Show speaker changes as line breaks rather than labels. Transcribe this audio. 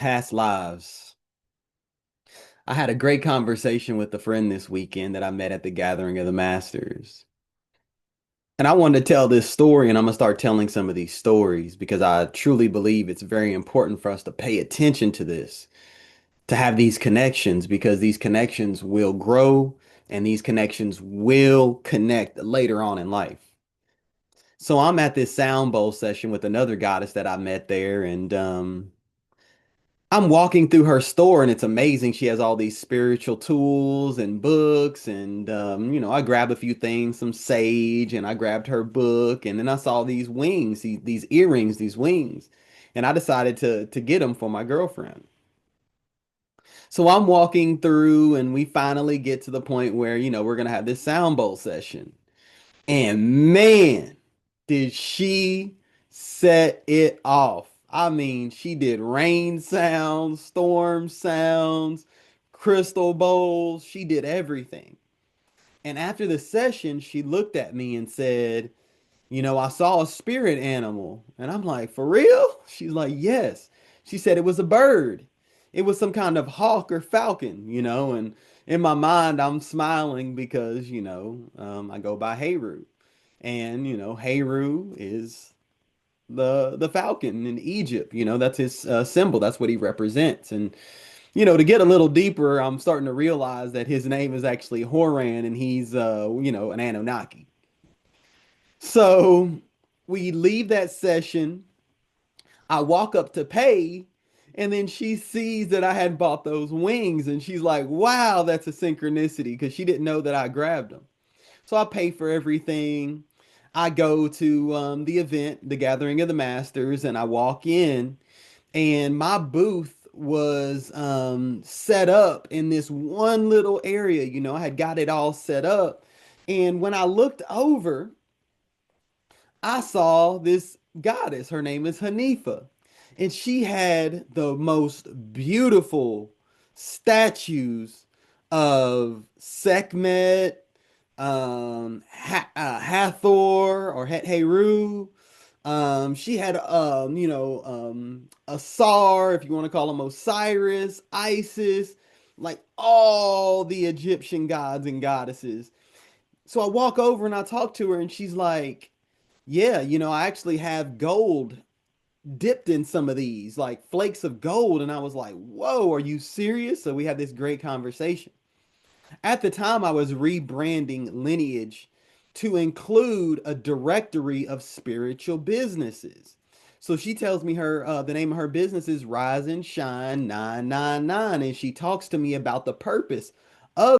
Past lives. I had a great conversation with a friend this weekend that I met at the gathering of the Masters. And I wanted to tell this story, and I'm going to start telling some of these stories because I truly believe it's very important for us to pay attention to this, to have these connections, because these connections will grow and these connections will connect later on in life. So I'm at this sound bowl session with another goddess that I met there, and I'm walking through her store and it's amazing. She has all these spiritual tools and books. And, I grabbed a few things, some sage, and I grabbed her book. And then I saw these wings, these earrings, these wings. And I decided to get them for my girlfriend. So I'm walking through and we finally get to the point where, we're going to have this sound bowl session. And man, did she set it off. I mean, she did rain sounds, storm sounds, crystal bowls. She did everything. And after the session, she looked at me and said, I saw a spirit animal. And I'm like, for real? She's like, yes. She said it was a bird. It was some kind of hawk or falcon. And in my mind, I'm smiling because, I go by Heru. And, Heru is the falcon in Egypt. That's his symbol. That's what he represents. And, to get a little deeper, I'm starting to realize that his name is actually Horan and he's, an Anunnaki. So we leave that session. I walk up to pay, and then she sees that I had bought those wings, and she's like, wow, that's a synchronicity because she didn't know that I grabbed them. So I pay for everything. I go to the event, the Gathering of the Masters, and I walk in, and my booth was set up in this one little area. I had got it all set up. And when I looked over, I saw this goddess. Her name is Hanifah. And she had the most beautiful statues of Sekhmet, Hathor or Heru. She had, Asar, if you want to call him Osiris, Isis, like all the Egyptian gods and goddesses. So I walk over and I talk to her, and she's like, yeah, I actually have gold dipped in some of these, like flakes of gold. And I was like, whoa, are you serious? So we had this great conversation. At the time, I was rebranding Lineage to include a directory of spiritual businesses. So she tells me the name of her business is Rise and Shine 999, and she talks to me about the purpose